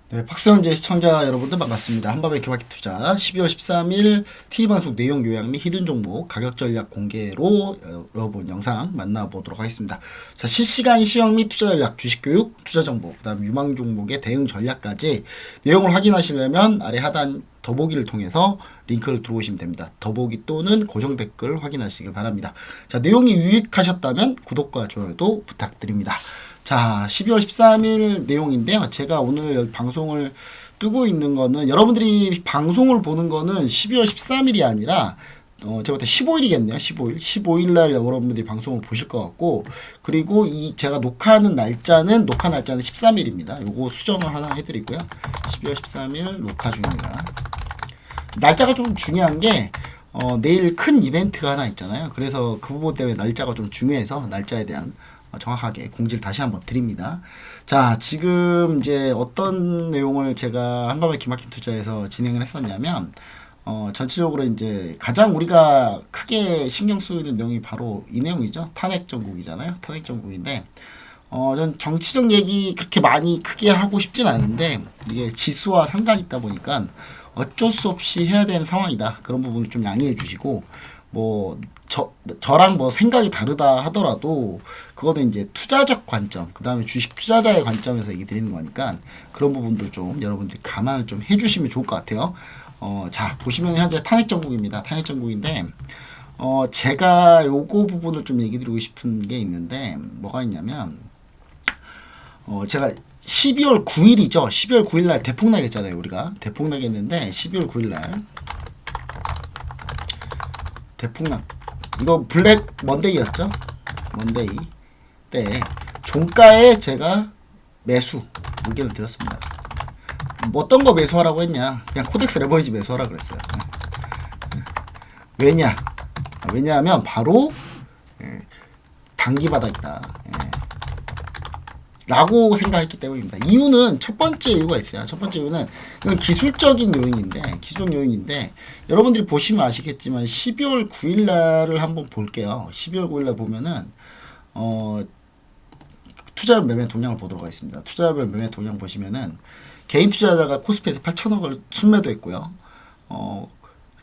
네, 박스현재 시청자 여러분들 반갑습니다. 한밤의 개마켓 투자 12월 13일 TV방송 내용 요약 및 히든 종목 가격 전략 공개로 여러분 영상 만나보도록 하겠습니다. 자, 실시간 시황 및 투자 전략, 주식 교육, 투자 정보, 그 다음 유망 종목의 대응 전략까지 내용을 확인하시려면 아래 하단 더보기를 통해서 링크를 들어오시면 됩니다. 더보기 또는 고정 댓글 확인하시길 바랍니다. 자, 내용이 유익하셨다면 구독과 좋아요도 부탁드립니다. 자, 12월 13일 내용인데요. 제가 오늘 여기 방송을 뜨고 있는 거는 여러분들이 방송을 보는 거는 12월 13일이 아니라 제가 볼때 15일이겠네요. 15일 날 여러분들이 방송을 보실 것 같고, 그리고 이 제가 녹화 날짜는 13일입니다. 요거 수정을 하나 해드리고요. 12월 13일 녹화 중입니다. 날짜가 좀 중요한 게 내일 큰 이벤트가 하나 있잖아요. 그래서 그 부분 때문에 날짜가 좀 중요해서 날짜에 대한 정확하게 공지를 다시 한번 드립니다. 자, 지금 이제 어떤 내용을 제가 한밤의 기마켓 투자에서 진행을 했었냐면, 전체적으로 이제 가장 우리가 크게 신경 쓰이는 내용이 바로 이 내용이죠. 탄핵 정국이잖아요. 탄핵 정국인데, 전 정치적 얘기 그렇게 많이 크게 하고 싶진 않은데, 이게 지수와 상관이 있다 보니까 어쩔 수 없이 해야 되는 상황이다. 그런 부분을 좀 양해해 주시고, 저랑 뭐 생각이 다르다 하더라도 그거는 이제 투자적 관점, 그 다음에 주식 투자자의 관점에서 얘기 드리는 거니까 그런 부분도 좀 여러분들이 감안을 좀 해주시면 좋을 것 같아요. 자, 보시면 현재 탄핵 정국입니다. 탄핵 정국인데, 제가 요거 부분을 좀 얘기 드리고 싶은 게 있는데, 뭐가 있냐면, 제가 12월 9일이죠. 12월 9일 날 대폭 나겠잖아요. 우리가 대폭 나겠는데, 12월 9일 날 대폭락, 이거 블랙 먼데이였죠. 먼데이 때 종가에 제가 매수 의견을 드렸습니다. 뭐 어떤 거 매수하라고 했냐, 그냥 코덱스 레버리지 매수하라 그랬어요. 왜냐하면 바로 단기 바닥이다 라고 생각했기 때문입니다. 이유는 첫 번째 이유가 있어요. 첫 번째 이유는 이건 기술적인 요인인데 여러분들이 보시면 아시겠지만 12월 9일 날을 한번 볼게요. 12월 9일 날 보면은 투자별 매매 동향을 보도록 하겠습니다. 투자별 매매 동향 보시면은 개인 투자자가 코스피에서 8천억을 순매도했고요.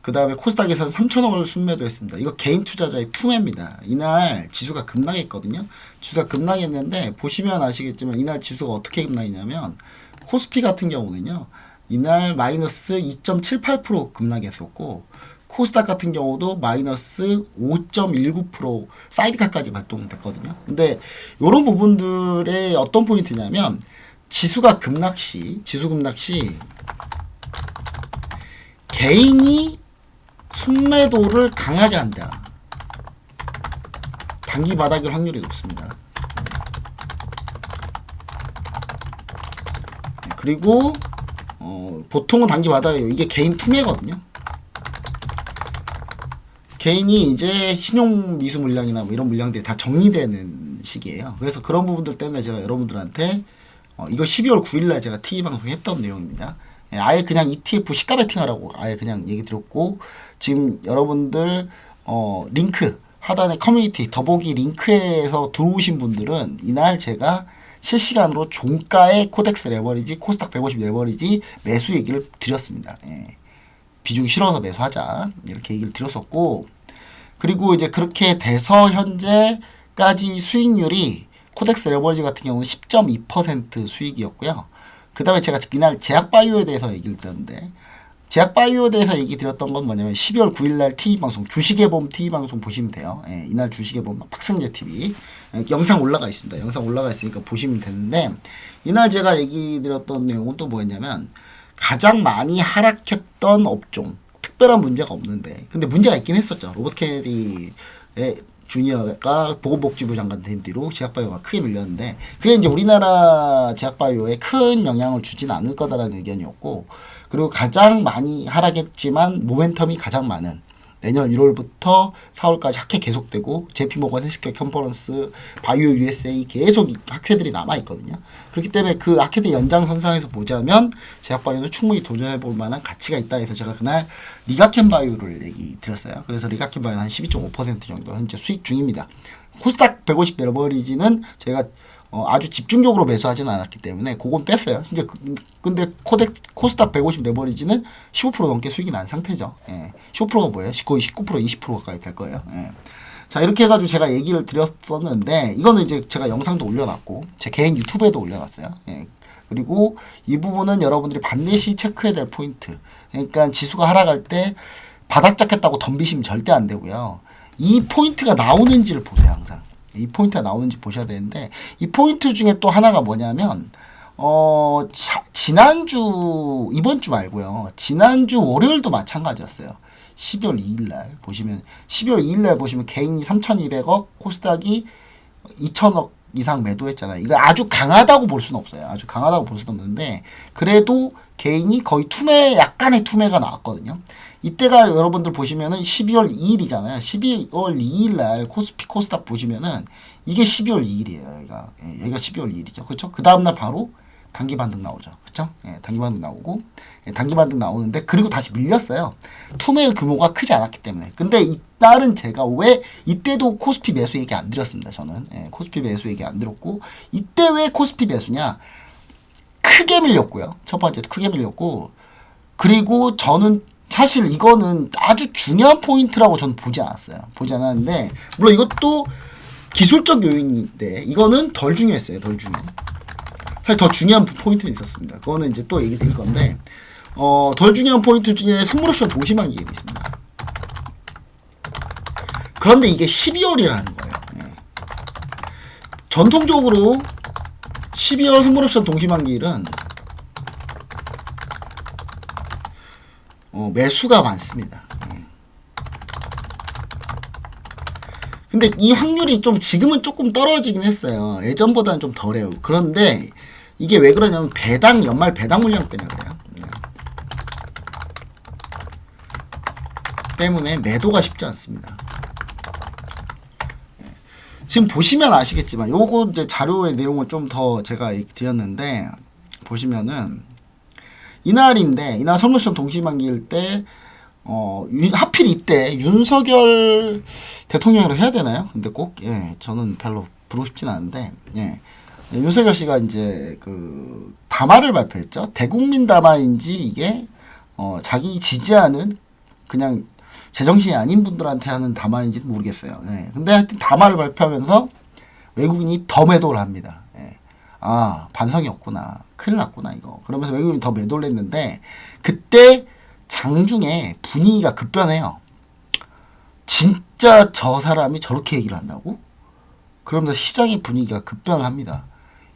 그 다음에 코스닥에서는 3천억을 순매도했습니다. 이거 개인 투자자의 투매입니다. 이날 지수가 급락했거든요. 지수가 급락했는데 보시면 아시겠지만 이날 지수가 어떻게 급락했냐면, 코스피 같은 경우는요, 이날 마이너스 2.78% 급락했었고, 코스닥 같은 경우도 마이너스 5.19% 사이드카까지 발동됐거든요. 근데 이런 부분들의 어떤 포인트냐면, 지수 급락 시 개인이 순매도를 강하게 한다. 단기 바닥일 확률이 높습니다. 그리고 보통은 단기 바닥이에요. 이게 개인 투매거든요. 개인이 이제 신용 미수 물량이나 뭐 이런 물량들이 다 정리되는 시기예요. 그래서 그런 부분들 때문에 제가 여러분들한테 이거 12월 9일날 제가 TV 방송 했던 내용입니다. 아예 그냥 ETF 시가 베팅하라고 아예 그냥 얘기 드렸고, 지금 여러분들 링크 하단에 커뮤니티 더보기 링크에서 들어오신 분들은 이날 제가 실시간으로 종가의 코덱스 레버리지, 코스닥 150 레버리지 매수 얘기를 드렸습니다. 비중 실어서 매수하자 이렇게 얘기를 드렸었고, 그리고 이제 그렇게 돼서 현재까지 수익률이 코덱스 레버리지 같은 경우는 10.2% 수익이었고요. 그 다음에 제가 이날 제약바이오에 대해서 얘기를 드렸는데, 제약바이오에 대해서 얘기 드렸던 건 뭐냐면 12월 9일날 TV방송, 주식의 봄 TV방송 보시면 돼요. 이날 주식의 봄 박승재 TV 영상 올라가 있습니다. 영상 올라가 있으니까 보시면 되는데, 이날 제가 얘기 드렸던 내용은 또 뭐였냐면, 가장 많이 하락했던 업종, 특별한 문제가 없는데, 근데 문제가 있긴 했었죠. 로버트 케네디의 주니어가 보건복지부 장관 된 뒤로 제약바이오가 크게 밀렸는데, 그게 이제 우리나라 제약바이오에 큰 영향을 주진 않을 거다라는 의견이었고, 그리고 가장 많이 하락했지만 모멘텀이 가장 많은 내년 1월부터 4월까지 학회 계속되고, JP모건 헬스케어 컨퍼런스, 바이오 USA 계속 학회들이 남아있거든요. 그렇기 때문에 그 학회들 연장선상에서 보자면 제약바이오는 충분히 도전해볼 만한 가치가 있다 해서 제가 그날 리가켄바이오를 얘기 드렸어요. 그래서 리가켄바이오는 한 12.5% 정도 현재 수익 중입니다. 코스닥 150 레버리지는 제가 아주 집중적으로 매수하지는 않았기 때문에 그건 뺐어요. 진짜 근데 코스닥 150 레버리지는 15% 넘게 수익이 난 상태죠. 예. 15%가 뭐예요? 거의 19% 20% 가까이 될 거예요. 예. 자, 이렇게 해가지고 제가 얘기를 드렸었는데 이거는 이제 제가 영상도 올려놨고 제 개인 유튜브에도 올려놨어요. 예. 그리고 이 부분은 여러분들이 반드시 체크해야 될 포인트. 그러니까 지수가 하락할 때 바닥 잡겠다고 덤비시면 절대 안 되고요. 이 포인트가 나오는지를 보세요. 항상. 이 포인트가 나오는지 보셔야 되는데 이 포인트 중에 또 하나가 뭐냐면 지난주 이번 주 말고요. 지난주 월요일도 마찬가지였어요. 12월 2일 날 보시면 12월 2일 날 보시면 개인이 3,200억, 코스닥이 2,000억 이상 매도했잖아요. 이거 아주 강하다고 볼 수는 없어요. 아주 강하다고 볼 수는 없는데 그래도 개인이 거의 약간의 투매가 나왔거든요. 이때가 여러분들 보시면은 12월 2일이잖아요. 12월 2일 날 코스닥 보시면은 이게 12월 2일이에요. 여기가 12월 2일이죠. 그렇죠? 그 다음 날 바로 단기 반등 나오죠. 그렇죠? 예, 단기 반등 나오고 단기 반등 나오는데 그리고 다시 밀렸어요. 투매의 규모가 크지 않았기 때문에. 근데 이날은 제가 왜 이때도 코스피 매수 얘기 안 드렸습니다. 저는 코스피 매수 얘기 안 드렸고 이때 왜 코스피 매수냐? 크게 밀렸고요. 첫 번째 크게 밀렸고 그리고 저는 사실 이거는 아주 중요한 포인트라고 저는 보지 않았어요. 보지 않았는데 물론 이것도 기술적 요인인데 이거는 덜 중요했어요. 덜 중요. 사실 더 중요한 포인트는 있었습니다. 그거는 이제 또 얘기 드릴 건데 덜 중요한 포인트 중에 선물옵션 동시만기가 있습니다. 그런데 이게 12월이라는 거예요. 네. 전통적으로 12월 선물옵션 동시만기일은 매수가 많습니다. 네. 근데 이 확률이 좀 지금은 조금 떨어지긴 했어요. 예전보다는 좀 덜해요. 그런데 이게 왜 그러냐면 연말 배당 물량 때문에 그래요. 네. 때문에 매도가 쉽지 않습니다. 네. 지금 보시면 아시겠지만 요거 이제 자료의 내용을 좀 더 제가 드렸는데 보시면은 이날 선물옵션 동시만기일 때 하필 이때 윤석열 대통령으로 해야 되나요? 근데 꼭 저는 별로 부르고 싶진 않은데 윤석열 씨가 이제 그 담화를 발표했죠. 대국민 담화인지 이게 자기 지지하는 그냥 제정신이 아닌 분들한테 하는 담화인지는 모르겠어요. 근데 하여튼 담화를 발표하면서 외국인이 더 매도를 합니다. 아, 반성이 없구나. 큰일 났구나, 이거. 그러면서 외국인이 더 매도를 했는데, 그때 장중에 분위기가 급변해요. 진짜 저 사람이 저렇게 얘기를 한다고? 그러면서 시장의 분위기가 급변을 합니다.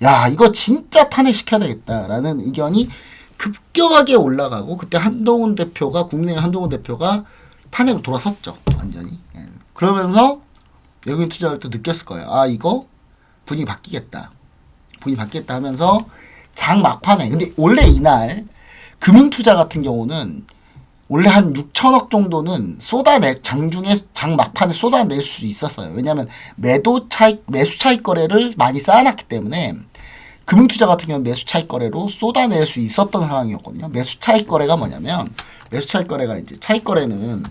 야, 이거 진짜 탄핵시켜야 되겠다라는 의견이 급격하게 올라가고, 그때 국민의힘 한동훈 대표가 탄핵으로 돌아섰죠. 완전히. 그러면서 외국인 투자를 또 느꼈을 거예요. 아, 이거 분위기 바뀌겠다 하면서 장 막판에 근데 원래 이날 금융투자 같은 경우는 원래 한 6천억 정도는 장중에 장 막판에 쏟아낼 수 있었어요. 왜냐하면 매수 차익 거래를 많이 쌓아놨기 때문에 금융투자 같은 경우는 매수 차익 거래로 쏟아낼 수 있었던 상황이었거든요. 매수 차익 거래가 뭐냐면 매수 차익 거래가 이제 차익 거래는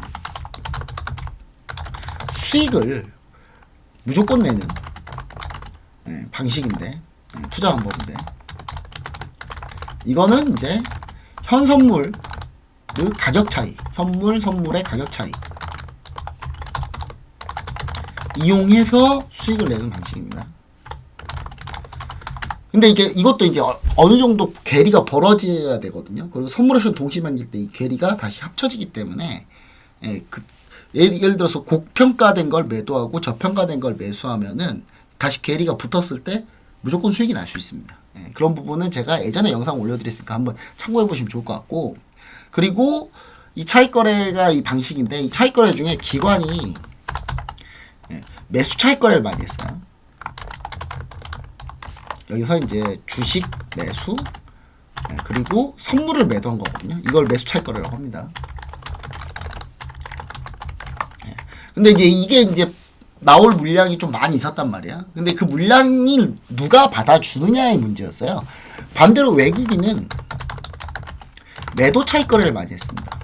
수익을 무조건 내는 방식인데 투자 방법인데 이거는 이제 현 선물 그 가격 차이, 현물 선물의 가격 차이 이용해서 수익을 내는 방식입니다. 근데 이것도 이제 어느 정도 괴리가 벌어져야 되거든요. 그리고 선물옵션 동시만기일 때 이 괴리가 다시 합쳐지기 때문에 예를 들어서 고평가된 걸 매도하고 저평가된 걸 매수하면은 다시 괴리가 붙었을 때 무조건 수익이 날 수 있습니다. 그런 부분은 제가 예전에 영상 올려드렸으니까 한번 참고해 보시면 좋을 것 같고 그리고 이 차익거래가 이 방식인데 이 차익거래 중에 기관이 매수 차익거래를 많이 했어요. 여기서 이제 주식 매수 그리고 선물을 매도한 거거든요. 이걸 매수 차익거래라고 합니다. 근데 이게 이제 나올 물량이 좀 많이 있었단 말이야. 근데 그 물량이 누가 받아주느냐의 문제였어요. 반대로 외국인은 매도 차익 거래를 많이 했습니다.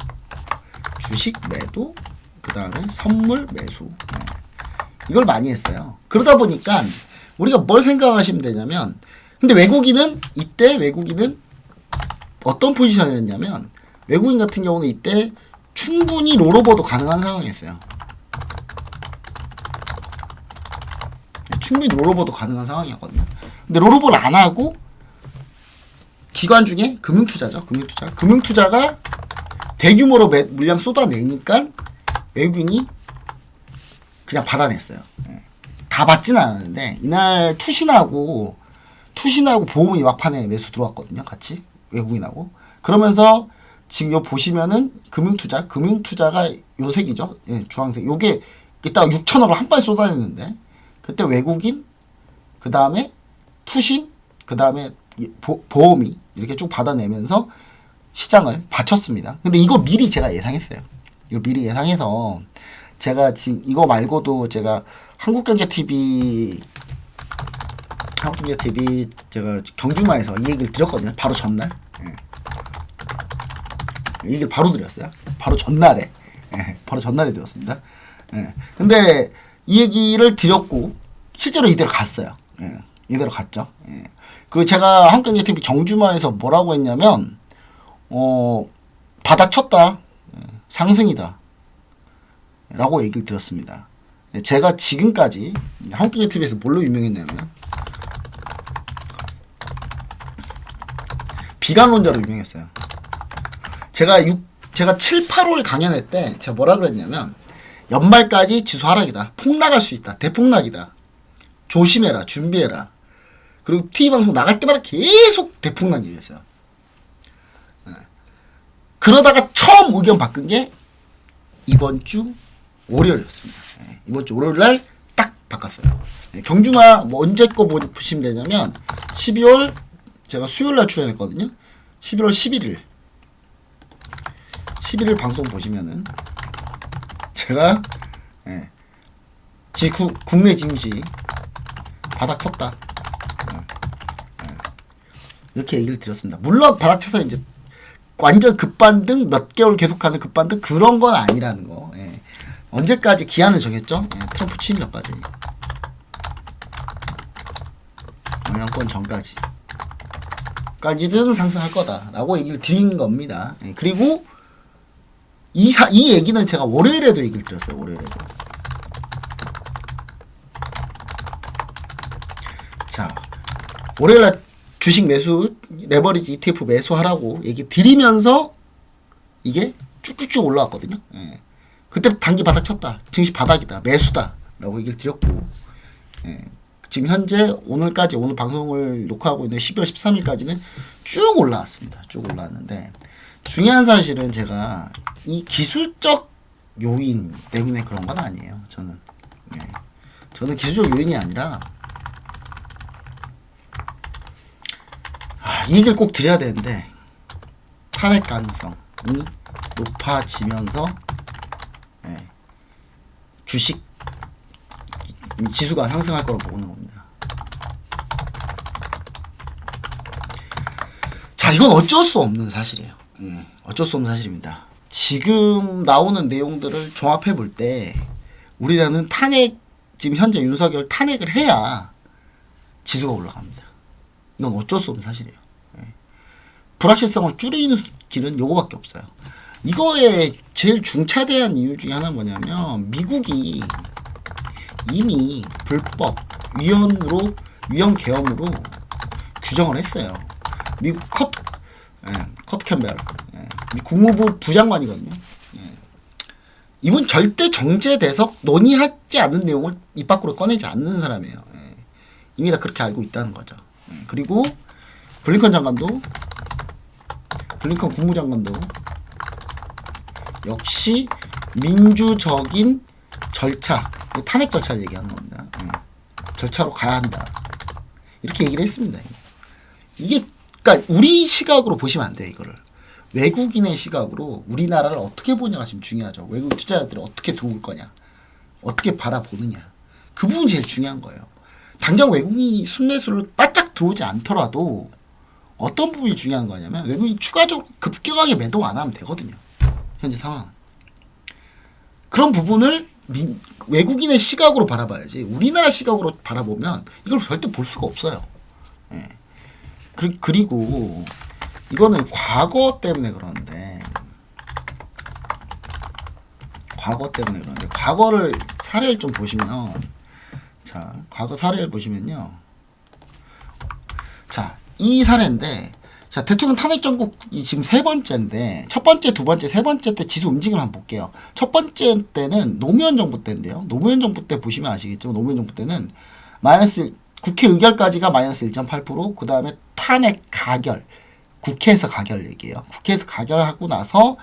주식 매도, 그 다음에 선물 매수. 이걸 많이 했어요. 그러다 보니까 우리가 뭘 생각하시면 되냐면, 근데 이때 외국인은 어떤 포지션이었냐면, 외국인 같은 경우는 이때 충분히 롤오버도 가능한 상황이었어요. 충분히 롤오버도 가능한 상황이었거든요. 근데 롤오버를 안 하고 기관 중에 금융투자죠. 금융투자가 대규모로 물량 쏟아내니까 외국인이 그냥 받아냈어요. 다 받지는 않았는데 이날 투신하고 보험이 막판에 매수 들어왔거든요. 같이 외국인하고. 그러면서 지금 요 보시면은 금융투자가 요 색이죠. 예, 주황색. 요게 이따가 6천억을 한 번에 쏟아냈는데 그때 외국인, 그 다음에 투신, 그 다음에 보험이 이렇게 쭉 받아내면서 시장을 받쳤습니다. 근데 이거 미리 제가 예상했어요. 이거 미리 예상해서 제가 지금 이거 말고도 제가 한국경제TV 제가 경주마에서 이 얘기를 드렸거든요. 바로 전날. 예. 이 얘기를 바로 드렸어요. 바로 전날에. 예. 바로 전날에 드렸습니다. 예. 근데 이 얘기를 드렸고 실제로 이대로 갔어요. 예. 이대로 갔죠. 예. 그리고 제가 한국경제TV 경주마에서 뭐라고 했냐면 바닥 쳤다. 상승이다. 라고 얘기를 드렸습니다. 제가 지금까지 한국경제TV에서 뭘로 유명했냐면 비관론자로 유명했어요. 제가 7, 8월 강연회 때 제가 뭐라 그랬냐면 연말까지 지수 하락이다. 폭락할 수 있다. 대폭락이다. 조심해라. 준비해라. 그리고 TV방송 나갈 때마다 계속 대폭락 얘기했어요. 그러다가 처음 의견 바꾼 게 이번 주 월요일이었습니다. 이번 주 월요일날 딱 바꿨어요. 경주마 뭐 언제 거 보시면 되냐면 12월 제가 수요일날 출연했거든요. 11월 11일 방송 보시면은 제가 국내 증시 바닥 쳤다. 이렇게 얘기를 드렸습니다. 물론 바닥 쳐서 이제 완전 급반등 몇 개월 계속하는 급반등 그런 건 아니라는 거. 언제까지 기한을 정했죠? 트럼프 취임 전까지. 영향권 전까지. 까지는 상승할 거다라고 얘기를 드린 겁니다. 그리고 이 얘기는 제가 월요일에도 얘기를 드렸어요. 월요일에도. 자, 월요일날 주식 매수, 레버리지 ETF 매수하라고 얘기 드리면서 이게 쭉쭉쭉 올라왔거든요. 그때 단기 바닥 쳤다. 증시 바닥이다. 매수다. 라고 얘기를 드렸고, 지금 현재 오늘 방송을 녹화하고 있는 12월 13일까지는 쭉 올라왔습니다. 쭉 올라왔는데, 중요한 사실은 제가 이 기술적 요인 때문에 그런 건 아니에요. 저는 기술적 요인이 아니라, 이 얘기를 꼭 드려야 되는데, 탄핵 가능성이 높아지면서, 주식 지수가 상승할 거라고 보는 겁니다. 자, 이건 어쩔 수 없는 사실이에요. 어쩔 수 없는 사실입니다. 지금 나오는 내용들을 종합해 볼 때 우리나라는 지금 현재 윤석열 탄핵을 해야 지수가 올라갑니다. 이건 어쩔 수 없는 사실이에요. 불확실성을 줄이는 길은 요거밖에 없어요. 이거에 제일 중차대한 이유 중에 하나 뭐냐면 미국이 이미 불법 위헌 계엄으로 규정을 했어요. 미국 커트 캠벨 국무부 부장관이거든요. 이분 절대 정제돼서 논의하지 않는 내용을 입 밖으로 꺼내지 않는 사람이에요. 이미 다 그렇게 알고 있다는 거죠. 그리고 블링컨 국무장관도 역시 민주적인 절차, 탄핵 절차를 얘기하는 겁니다. 절차로 가야 한다. 이렇게 얘기를 했습니다. 이게, 그러니까 우리 시각으로 보시면 안 돼요, 이거를. 외국인의 시각으로 우리나라를 어떻게 보냐가 지금 중요하죠. 외국 투자자들을 어떻게 도울 거냐, 어떻게 바라보느냐. 그 부분이 제일 중요한 거예요. 당장 외국인이 순매수를 바짝 들어오지 않더라도 어떤 부분이 중요한 거냐면 외국인이 추가적으로 급격하게 매도 안 하면 되거든요. 현재 상황은. 그런 부분을 외국인의 시각으로 바라봐야지 우리나라 시각으로 바라보면 이걸 절대 볼 수가 없어요. 예. 그리고 이거는 과거 때문에 그러는데 과거를 사례를 좀 보시면 자 과거 사례를 보시면요. 자 이 사례인데 자 대통령 탄핵 전국이 지금 세 번째인데 첫 번째, 두 번째, 세 번째 때 지수 움직임을 한번 볼게요. 첫 번째 때는 노무현 정부 때인데요. 노무현 정부 때 보시면 아시겠지만 노무현 정부 때는 마이너스 국회 의결까지가 마이너스 1.8%, 그 다음에 탄핵 가결, 국회에서 가결 얘기예요. 국회에서 가결하고 나서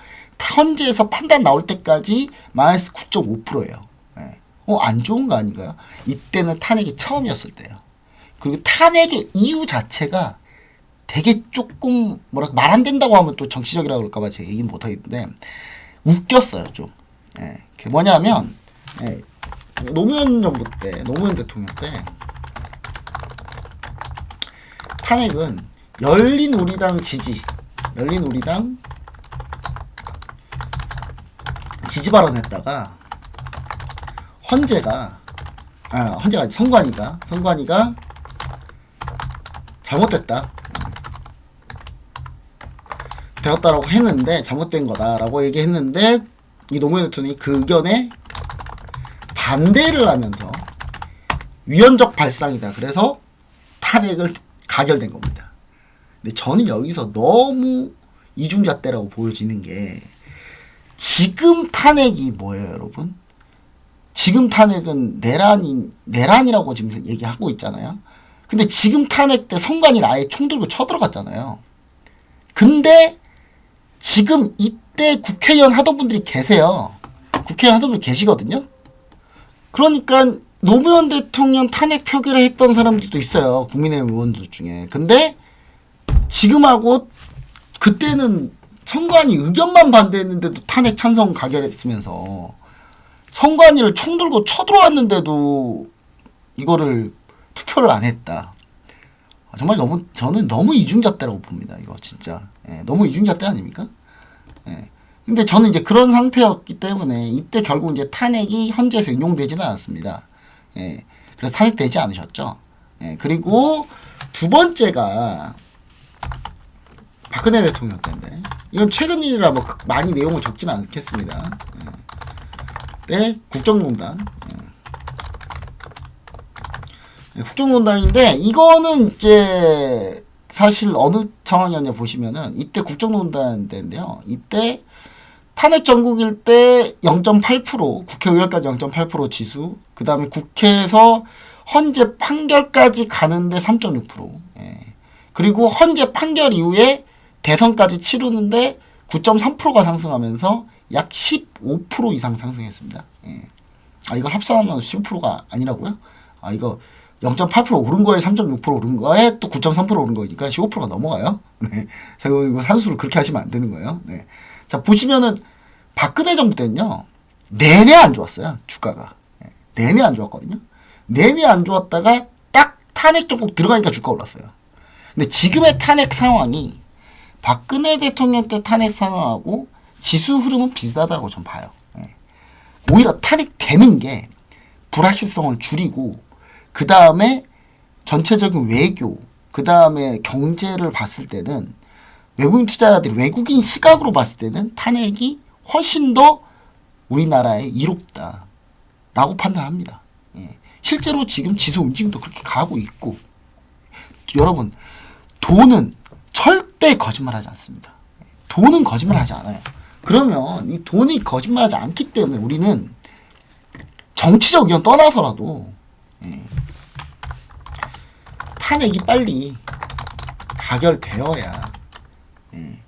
헌재에서 판단 나올 때까지 마이너스 9.5%예요. 예. 안 좋은 거 아닌가요? 이때는 탄핵이 처음이었을 때예요. 그리고 탄핵의 이유 자체가 되게 조금 뭐랄까 말 안 된다고 하면 또 정치적이라고 그럴까봐 제가 얘기는 못 하겠는데 웃겼어요 좀. 예. 그게 뭐냐면 예. 노무현 정부 때 노무현 대통령 때 탄핵은 열린우리당 지지 발언했다가 선관위가 잘못됐다. 되었다라고 했는데 잘못된 거다라고 얘기했는데 이 노무현 대통령이 그 의견에 반대를 하면서 위헌적 발상이다. 그래서 탄핵을 가결된 겁니다. 근데 저는 여기서 너무 이중잣대라고 보여지는 게 지금 탄핵이 뭐예요, 여러분? 지금 탄핵은 내란이라고 지금 얘기하고 있잖아요. 근데 지금 탄핵 때 선관위를 아예 총 들고 쳐들어갔잖아요. 근데 지금 이때 국회의원 하던 분들이 계세요. 국회의원 하던 분이 계시거든요. 그러니까 노무현 대통령 탄핵 표결을 했던 사람들도 있어요. 국민의힘 의원들 중에. 근데 지금하고 그때는 선관위 의견만 반대했는데도 탄핵 찬성 가결했으면서 선관위를 총 들고 쳐들어왔는데도 이거를 투표를 안 했다. 정말 저는 너무 이중잣대라고 봅니다. 이거 진짜. 예, 너무 이중잣대 아닙니까? 예. 근데 저는 이제 그런 상태였기 때문에 이때 결국 이제 탄핵이 헌재에서 인용되지는 않았습니다. 예. 그래서 탄핵되지 않으셨죠. 예. 그리고 두 번째가 박근혜 대통령 때인데 이건 최근 일이라 뭐 많이 내용을 적지는 않겠습니다. 예. 네, 국정농단. 예. 국정농단인데 이거는 이제 사실 어느 상황이었냐 보시면은 이때 국정농단 때인데요. 이때 탄핵 전국일 때 0.8% 국회의결까지 0.8% 지수, 그 다음에 국회에서 헌재 판결까지 가는데 3.6%. 예. 그리고 헌재 판결 이후에 대선까지 치르는데 9.3%가 상승하면서 약 15% 이상 상승했습니다. 예. 이걸 합산하면 15%가 아니라고요? 이거 0.8% 오른 거에 3.6% 오른 거에 또 9.3% 오른 거니까 15%가 넘어가요. 네. 자, 이거 산수를 그렇게 하시면 안 되는 거예요. 네. 자, 보시면은 박근혜 정부 때는요. 내내 안 좋았어요. 주가가. 네. 내내 안 좋았거든요. 내내 안 좋았다가 딱 탄핵 정국 들어가니까 주가 올랐어요. 근데 지금의 탄핵 상황이 박근혜 대통령 때 탄핵 상황하고 지수 흐름은 비슷하다고 좀 봐요. 네. 오히려 탄핵되는 게 불확실성을 줄이고 그 다음에 전체적인 외교, 그 다음에 경제를 봤을 때는 외국인 투자자들이 외국인 시각으로 봤을 때는 탄핵이 훨씬 더 우리나라에 이롭다 라고 판단합니다. 예. 실제로 지금 지수 움직임도 그렇게 가고 있고 여러분 돈은 절대 거짓말하지 않습니다. 돈은 거짓말하지 않아요. 그러면 이 돈이 거짓말하지 않기 때문에 우리는 정치적 의견 떠나서라도 예. 탄핵이 빨리 가결되어야 예.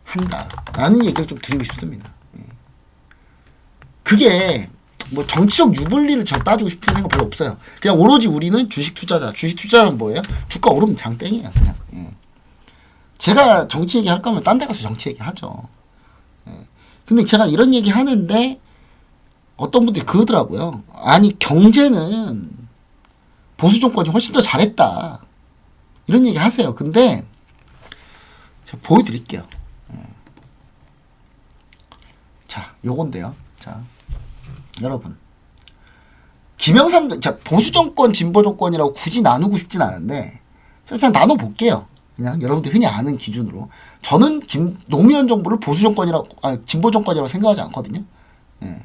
한다라는 얘기를 좀 드리고 싶습니다. 예. 그게 뭐 정치적 유불리를 저 따지고 싶은 생각 별로 없어요. 그냥 오로지 우리는 주식 투자는 뭐예요? 주가 오르면 장땡이에요. 그냥. 예. 제가 정치 얘기 할 거면 딴 데 가서 정치 얘기 하죠. 예. 근데 제가 이런 얘기 하는데 어떤 분들이 그러더라고요. 아니 경제는 보수 정권이 훨씬 더 잘했다. 이런 얘기 하세요. 근데 제가 보여드릴게요. 자, 요건데요. 자, 여러분 김영삼, 자, 보수 정권, 진보 정권이라고 굳이 나누고 싶진 않은데, 그냥 나눠볼게요. 그냥 여러분들 흔히 아는 기준으로. 저는 노무현 정부를 보수 정권이라고, 진보 정권이라고 생각하지 않거든요. 예.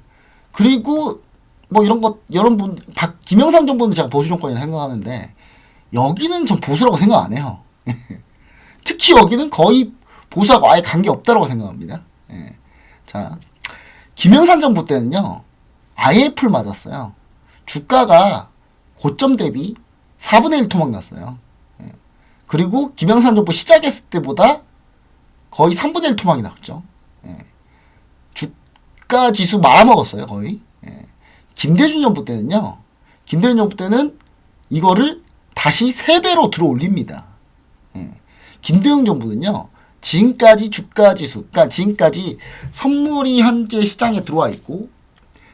그리고, 뭐 이런 것, 여러분, 김영삼 정부는 제가 보수 정권이라고 생각하는데, 여기는 전 보수라고 생각 안 해요. 특히 여기는 거의 보수하고 아예 관계 없다고 생각합니다. 예. 자, 김영삼 정부 때는요, IMF를 맞았어요. 주가가 고점 대비 4분의 1 토막 났어요. 예. 그리고 김영삼 정부 시작했을 때보다 거의 3분의 1 토막이 났죠. 예. 주가 지수 말아먹었어요, 거의. 예. 김대중 정부 때는요, 김대중 정부 때는 이거를 다시 3배로 들어 올립니다. 예. 김대중 정부는요, 지금까지 주가 지수, 그러니까 지금까지 선물이 현재 시장에 들어와 있고,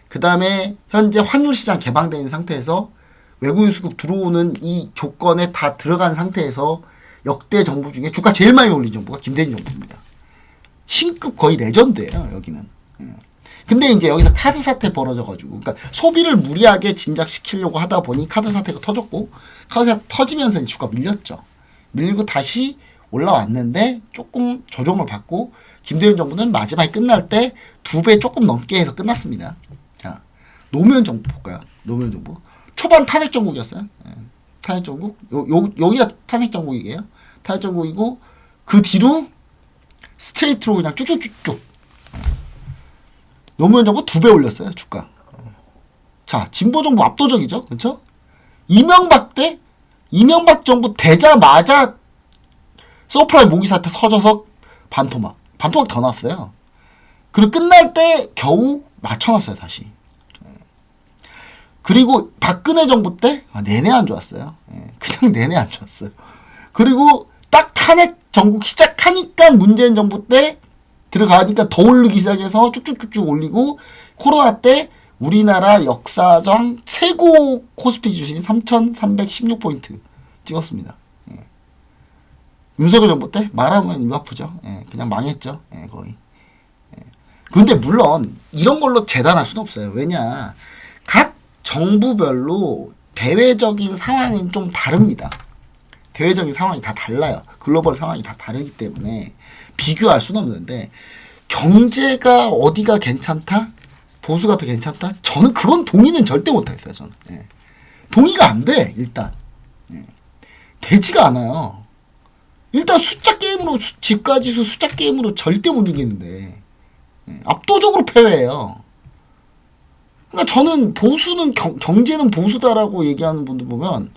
그 다음에 현재 환율 시장 개방된 상태에서 외국인 수급 들어오는 이 조건에 다 들어간 상태에서 역대 정부 중에 주가 제일 많이 올린 정부가 김대중 정부입니다. 신급 거의 레전드예요, 여기는. 근데 이제 여기서 카드 사태 벌어져가지고, 그러니까 소비를 무리하게 진작시키려고 하다 보니 카드 사태가 터졌고, 카드 사태 터지면서 주가 밀렸죠. 밀리고 다시 올라왔는데 조금 조정을 받고, 김대중 정부는 마지막에 끝날 때 2배 조금 넘게 해서 끝났습니다. 자, 노무현 정부 볼까요? 노무현 정부. 초반 탄핵 정국이었어요. 예. 탄핵 정국. 여기가 탄핵 정국이에요. 탄핵 정국이고, 그 뒤로 스트레이트로 그냥 쭉쭉쭉쭉. 노무현 정부 2배 올렸어요, 주가. 자, 진보 정부 압도적이죠. 그렇죠? 이명박 정부 되자마자 서프라임 모기 사태 터져서 반토막 더 났어요. 그리고 끝날 때 겨우 맞춰놨어요, 다시. 그리고 박근혜 정부 때 내내 안 좋았어요. 그냥 내내 안 좋았어요. 그리고 딱 탄핵 전국 시작하니까 문재인 정부 때 들어가니까 더 올리기 시작해서 쭉쭉쭉쭉 올리고, 코로나 때 우리나라 역사상 최고 코스피 주신 3,316포인트 찍었습니다. 윤석열 정부 때 말하면 입 아프죠. 그냥 망했죠. 거의. 근데 물론 이런 걸로 재단할 수는 없어요. 왜냐, 각 정부별로 대외적인 상황은 좀 다릅니다. 대외적인 상황이 다 달라요. 글로벌 상황이 다 다르기 때문에 비교할 수는 없는데, 경제가 어디가 괜찮다? 보수가 더 괜찮다? 저는 그건 동의는 절대 못하겠어요. 저는. 동의가 안 돼. 일단 되지가 않아요. 일단 숫자 게임으로, 집가지수 숫자 게임으로 절대 못 이기는데 압도적으로 패배해요. 그러니까 저는 보수는 경제는 보수다라고 얘기하는 분들 보면,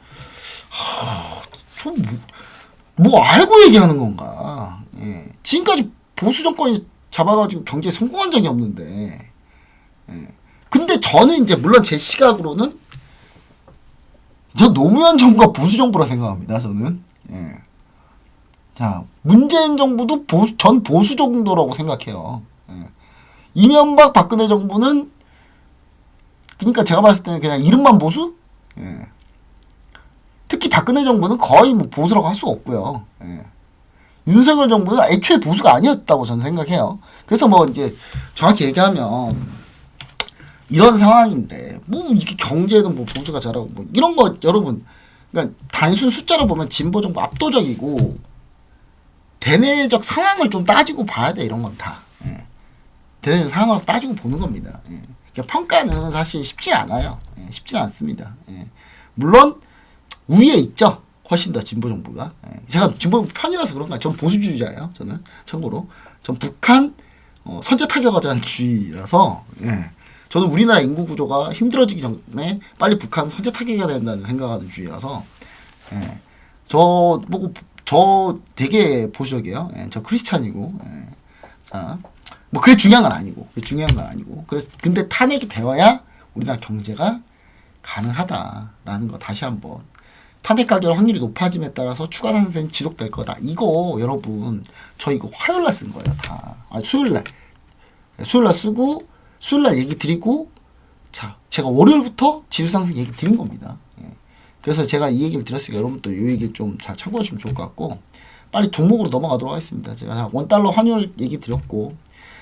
좀 뭐 알고 얘기하는 건가? 지금까지 보수 정권이 잡아가지고 경제에 성공한 적이 없는데, 근데 저는 이제 물론 제 시각으로는 저 노무현 정부가 보수 정부라 생각합니다. 저는. 자, 문재인 정부도 전 보수 정도라고 생각해요. 이명박 박근혜 정부는, 그러니까 제가 봤을 때는 그냥 이름만 보수? 특히 박근혜 정부는 거의 뭐 보수라고 할 수 없고요. 윤석열 정부는 애초에 보수가 아니었다고 저는 생각해요. 그래서 뭐 이제 정확히 얘기하면 이런 상황인데, 뭐 이게 경제는 뭐 보수가 잘하고 뭐 이런 거, 여러분, 그러니까 단순 숫자로 보면 진보 정부 압도적이고, 대내적 상황을 좀 따지고 봐야 돼. 이런 건 다. 대내적 상황을 따지고 보는 겁니다. 그러니까 평가는 사실 쉽지 않아요. 쉽지 않습니다. 물론 우위에 있죠. 훨씬 더 진보 정부가. 제가 진보 정부 편이라서 그런가. 전 보수주의자예요. 저는 참고로 전 북한 선제 타격하자주의라서, 저는 우리나라 인구 구조가 힘들어지기 전에 빨리 북한 선제 타격해야 된다는 생각하는 주의라서, 저 되게 보수적이에요. 저 크리스찬이고. 자, 뭐 그게 중요한 건 아니고. 그래서 근데 탄핵이 되어야 우리나라 경제가 가능하다라는 거 다시 한번. 탄핵 가결 확률이 높아짐에 따라서 추가 상승이 지속될 거다. 이거 여러분, 저 이거 화요일날 쓴 거예요, 다. 수요일날 쓰고, 수요일날 얘기 드리고, 자, 제가 월요일부터 지수 상승 얘기 드린 겁니다. 그래서 제가 이 얘기를 드렸으니까 여러분도 이 얘기를 좀 잘 참고하시면 좋을 것 같고, 빨리 종목으로 넘어가도록 하겠습니다. 제가 원달러 환율 얘기 드렸고,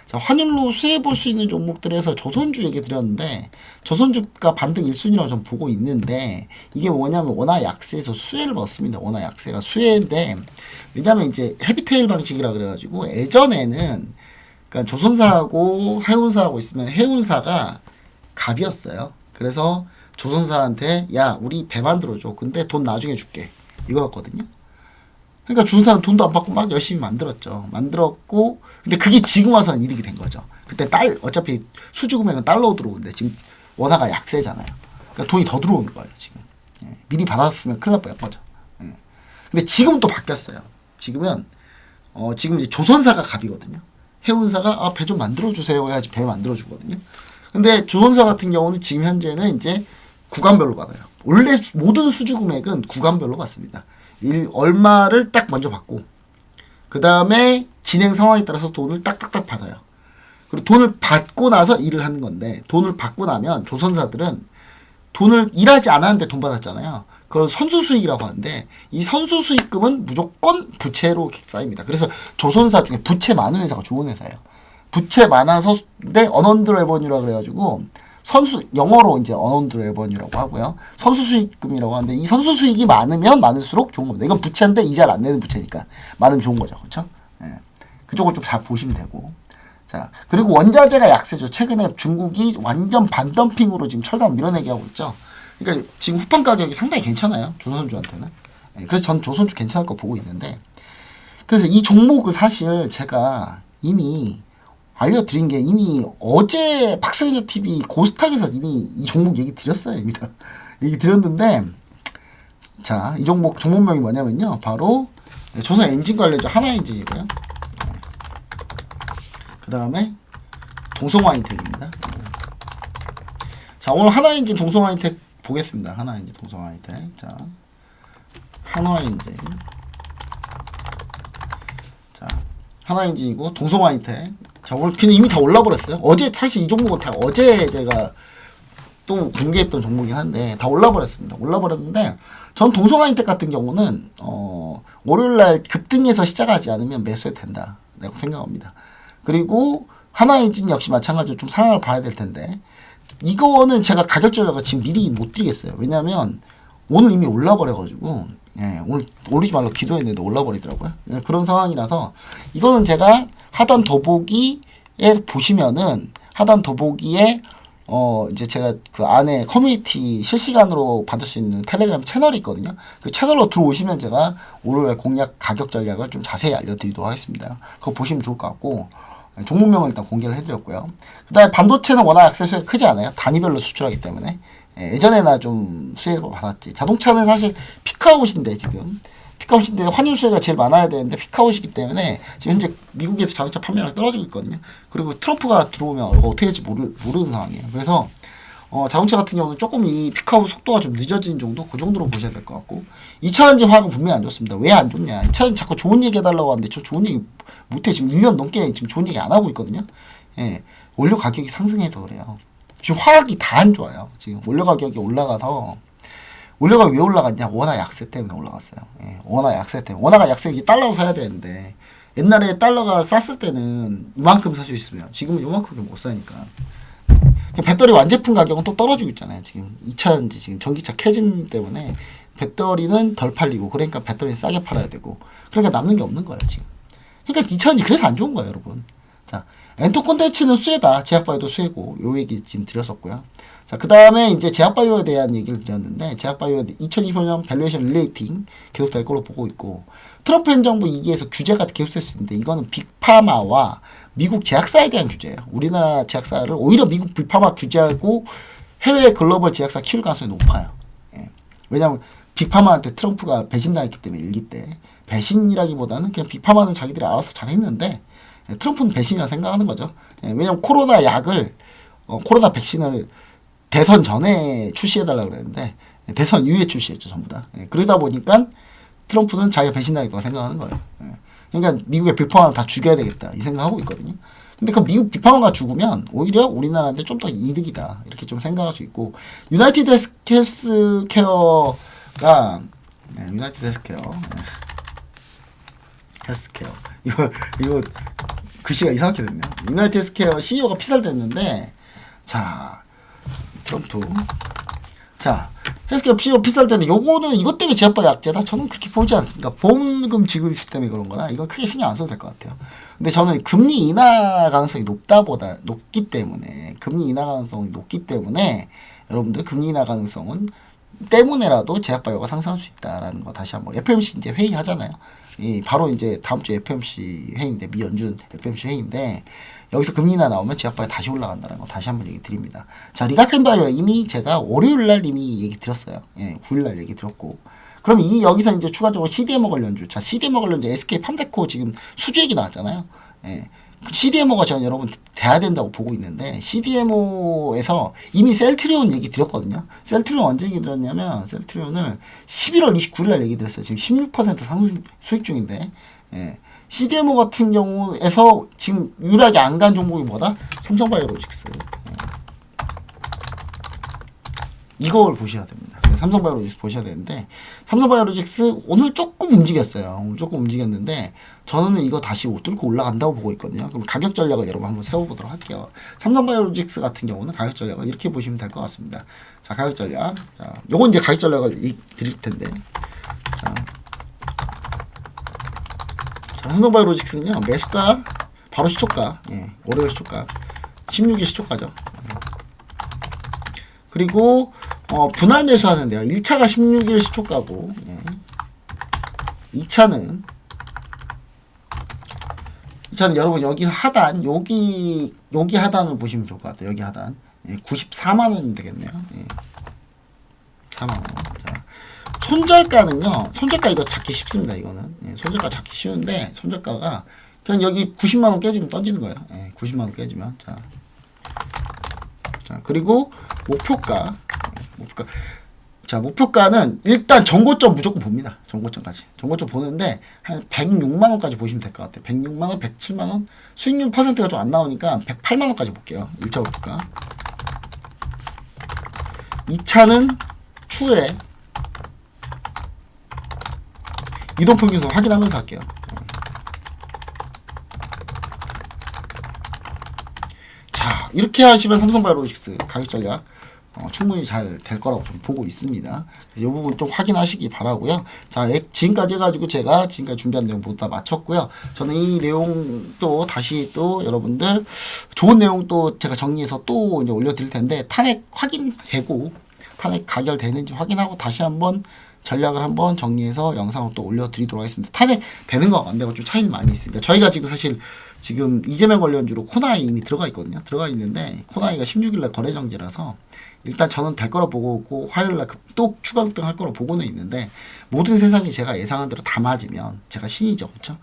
자, 환율로 수혜 볼 수 있는 종목들에서 조선주 얘기 드렸는데 조선주가 반등 1순위라고 좀 보고 있는데 이게 뭐냐면 원화 약세에서 수혜를 받습니다. 원화 약세가 수혜인데 왜냐면 이제 헤비테일 방식이라 그래가지고 예전에는 그러니까 조선사하고 해운사하고 있으면 해운사가 갑이었어요. 그래서 조선사한테 야 우리 배 만들어줘. 근데 돈 나중에 줄게. 이거였거든요. 그러니까 조선사는 돈도 안 받고 막 열심히 만들었죠. 만들었고 근데 그게 지금 와서는 이득이 된 거죠. 그때 어차피 수주 금액은 달러로 들어오는데 지금 원화가 약세잖아요. 그러니까 돈이 더 들어오는 거예요 지금. 예. 미리 받았으면 큰일 날 뻔했죠. 예. 근데 지금은 또 바뀌었어요. 지금은 지금 이제 조선사가 갑이거든요. 해운사가 배 좀 만들어 주세요 해야지 배 만들어 주거든요. 근데 조선사 같은 경우는 지금 현재는 이제 구간별로 받아요. 원래 모든 수주 금액은 구간별로 받습니다. 얼마를 딱 먼저 받고 그 다음에 진행 상황에 따라서 돈을 딱딱딱 받아요. 그리고 돈을 받고 나서 일을 하는 건데 돈을 받고 나면 조선사들은 돈을 일하지 않았는데 돈 받았잖아요. 그걸 선수수익이라고 하는데 이 선수수익금은 무조건 부채로 쌓입니다. 그래서 조선사 중에 부채 많은 회사가 좋은 회사예요. 부채 많아서 근데 언언드 레버뉴라고 그래가지고 영어로 이제 언언드 레버뉴라고 하고요. 선수수익금이라고 하는데 이 선수수익이 많으면 많을수록 좋은 겁니다. 이건 부채인데 이자를 안 내는 부채니까 많으면 좋은 거죠. 그렇죠? 예. 그쪽을 좀 잘 보시면 되고. 자, 그리고 원자재가 약세죠. 최근에 중국이 완전 반덤핑으로 지금 철강 밀어내기 하고 있죠. 그러니까 지금 후판 가격이 상당히 괜찮아요. 조선주한테는. 예. 그래서 전 조선주 괜찮을 거 보고 있는데 그래서 이 종목을 사실 제가 이미 알려드린 게 이미 어제 박성현 TV 고스탁에서 이미 이 종목 얘기 드렸어요. 이미 다 얘기 드렸는데 자, 이 종목명이 뭐냐면요. 바로 조선 엔진 관련주 하나엔진이고요. 그 다음에 동성화인텍입니다. 자, 오늘 하나엔진 동성화인텍 보겠습니다. 하나엔진 동성화인텍. 자, 한화엔진. 자, 하나엔진이고 동성화인텍. 자, 오늘 그냥 이미 다 올라버렸어요. 어제 사실 이 종목은 다 어제 제가 또 공개했던 종목이긴 한데 다 올라버렸습니다. 올라버렸는데 전 동성화인텍 같은 경우는 월요일날 급등해서 시작하지 않으면 매수해도 된다라고 생각합니다. 그리고 하나엔진 역시 마찬가지로 좀 상황을 봐야 될 텐데 이거는 제가 가격 전략을 지금 미리 못 드리겠어요. 왜냐하면 오늘 이미 올라버려가지고 예, 오늘 올리지 말라고 기도했는데 올라버리더라고요. 예, 그런 상황이라서 이거는 제가 하단 더보기에 보시면은 하단 더보기에 이제 제가 그 안에 커뮤니티 실시간으로 받을 수 있는 텔레그램 채널이 있거든요. 그 채널로 들어오시면 제가 오늘 공략 가격 전략을 좀 자세히 알려드리도록 하겠습니다. 그거 보시면 좋을 것 같고 종목명을 일단 공개를 해드렸고요. 그 다음에 반도체는 워낙 액세 수혜가 크지 않아요. 단위별로 수출하기 때문에 예전에나 좀 수혜를 받았지. 자동차는 사실 피크아웃인데 지금 피크아웃인데 환율 수혜가 제일 많아야 되는데 피크아웃이기 때문에 지금 현재 미국에서 자동차 판매량이 떨어지고 있거든요. 그리고 트럼프가 들어오면 어떻게 될지 모르는 상황이에요. 그래서 자동차 같은 경우는 조금 이 피크아웃 속도가 좀 늦어진 정도 그 정도로 보셔야 될 것 같고 2차전지 화학은 분명히 안 좋습니다. 왜 안 좋냐. 2차전지 자꾸 좋은 얘기 해달라고 하는데 저 좋은 얘기 못해. 지금 1년 넘게 지금 좋은 얘기 안 하고 있거든요. 예, 원료 가격이 상승해서 그래요. 지금 화학이 다 안 좋아요. 지금 원료 가격이 올라가서 원료가 왜 올라갔냐? 원화 약세 때문에 올라갔어요. 예, 원화 약세 때문에. 원화가 약세 달러로 사야 되는데 옛날에 달러가 쌌을 때는 이만큼 살 수 있으면 지금은 이만큼밖에 못 사니까. 배터리 완제품 가격은 또 떨어지고 있잖아요. 지금 2차전지 지금 전기차 캐즘 때문에 배터리는 덜 팔리고 그러니까 배터리는 싸게 팔아야 되고 그러니까 남는 게 없는 거예요 지금. 그러니까 2차전지 그래서 안 좋은 거예요 여러분. 자, 엔터 콘텐츠는 수혜다. 제약바이오도 수혜고 요 얘기 지금 드렸었고요. 자, 그 다음에 이제 제약바이오에 대한 얘기를 드렸는데 제약바이오 2025년 밸류에이션 릴레이팅 계속될 걸로 보고 있고 트럼프 행정부 2기에서 규제가 계속될 수 있는데 이거는 빅파마와 미국 제약사에 대한 규제예요. 우리나라 제약사를 오히려 미국 빅파마 규제하고 해외 글로벌 제약사 키울 가능성이 높아요. 예. 왜냐하면 빅파마한테 트럼프가 배신당했기 때문에 일기 때 배신이라기보다는 그냥 빅파마는 자기들이 알아서 잘했는데 예, 트럼프는 배신이라 생각하는 거죠. 예, 왜냐하면 코로나 약을 코로나 백신을 대선 전에 출시해달라고 그랬는데 대선 이후에 출시했죠 전부 다. 예, 그러다 보니까 트럼프는 자기가 배신당했다고 생각하는 거예요. 예. 그러니까 미국의 빅파마를 다 죽여야 되겠다 이 생각하고 있거든요. 근데 그 미국 빅파마가 죽으면 오히려 우리나라한테 좀 더 이득이다 이렇게 좀 생각할 수 있고 유나이티드 헬스케어가 유나이티드 헬스케어 이거 글씨가 이상하게 됐네요. 유나이티드 헬스케어 CEO가 피살됐는데, 자, 트럼프. 자, 헬스케어 CEO 피살됐는데, 요거는 이것 때문에 제압과 약제다? 저는 그렇게 보지 않습니다. 보험금 지급 이슈 때문에 그런 거나, 이건 크게 신경 안 써도 될 것 같아요. 근데 저는 금리 인하 가능성이 높기 때문에, 여러분들 금리 인하 가능성은 때문에라도 제약 바이오가 상승할 수 있다라는 거 다시 한번 FMC 이제 회의 하잖아요. 바로 이제 다음 주 FMC 회의인데 미 연준 FMC 회의인데 여기서 금리 인하 나오면 제약 바이오 다시 올라간다는 거 다시 한번 얘기 드립니다. 자, 리가켄 바이오 이미 제가 월요일 날 이미 얘기 드렸어요. 9일 날 얘기 드렸고. 그럼 여기서 이제 추가적으로 CDMO 관련주. 자, CDMO 관련주 SK 팜데코 지금 수주 얘기 나왔잖아요. CDMO가 저는 여러분 돼야 된다고 보고 있는데 CDMO에서 이미 셀트리온 얘기 드렸거든요. 셀트리온 언제 얘기 드렸냐면 셀트리온을 11월 29일 날 얘기 드렸어요. 지금 16% 상승 수익 중인데 CDMO 같은 경우에서 지금 유일하게 안 간 종목이 뭐다? 삼성바이오로직스. 이걸 보셔야 됩니다. 삼성바이오로직스 보셔야 되는데 삼성바이오로직스 오늘 조금 움직였어요. 오늘 조금 움직였는데 저는 이거 다시 뚫고 올라간다고 보고 있거든요. 그럼 가격 전략을 여러분 한번 세워보도록 할게요. 삼성바이오로직스 같은 경우는 가격 전략을 이렇게 보시면 될 것 같습니다. 자, 가격 전략. 자, 요건 이제 가격 전략을 드릴 텐데. 자, 삼성바이오로직스는요, 매수가, 바로 시초가, 월요일 시초가, 16일 시초가죠. 그리고 분할 매수하는데요. 1차가 16일 시초가고 2차는 여러분 여기 하단 여기 하단을 보시면 좋을 것 같아요. 여기 하단 94만원 되겠네요. 4만원. 자, 손절가는요. 손절가 이거 찾기 쉽습니다. 이거는 손절가 찾기 쉬운데 손절가가 그냥 여기 90만원 깨지면 던지는 거예요. 90만원 깨지면. 자, 그리고 목표가. 자, 목표가는 일단 정고점 무조건 봅니다. 정고점까지. 정고점 보는데 한 106만원까지 보시면 될 것 같아요. 106만원, 107만원. 수익률 퍼센트가 좀 안 나오니까 108만원까지 볼게요. 1차 목표가. 2차는 추후에 이동평균선 확인하면서 할게요. 자, 이렇게 하시면 삼성바이오로직스 가격 전략 충분히 잘 될 거라고 좀 보고 있습니다. 이 부분 좀 확인하시기 바라고요. 자, 지금까지 해가지고 제가 지금까지 준비한 내용 모두 다 마쳤고요. 저는 이 내용 또 다시 또 여러분들 좋은 내용 또 제가 정리해서 또 이제 올려드릴 텐데 탄핵 확인되고 탄핵 가결되는지 확인하고 다시 한번 전략을 한번 정리해서 영상을 또 올려드리도록 하겠습니다. 탄핵 되는 거 안 되고 좀 차이는 많이 있습니다. 저희가 지금 사실 지금 이재명 관련주로 코나이 이미 들어가 있거든요. 들어가 있는데 코나이가 16일날 거래 정지라서 일단 저는 될 거라 보고 있고 화요일날 또 추가 급등할 거라 보고는 있는데 모든 세상이 제가 예상한 대로 다 맞으면 제가 신이죠. 그렇죠?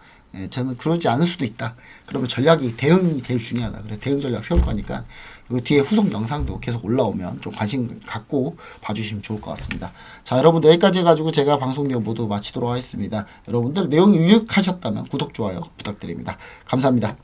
저는 그러지 않을 수도 있다. 그러면 전략이 대응이 제일 중요하다. 그래 대응 전략 세울 거니까 그 뒤에 후속 영상도 계속 올라오면 좀 관심 갖고 봐주시면 좋을 것 같습니다. 자, 여러분들 여기까지 해가지고 제가 방송 내용 모두 마치도록 하겠습니다. 여러분들 내용이 유익하셨다면 구독, 좋아요 부탁드립니다. 감사합니다.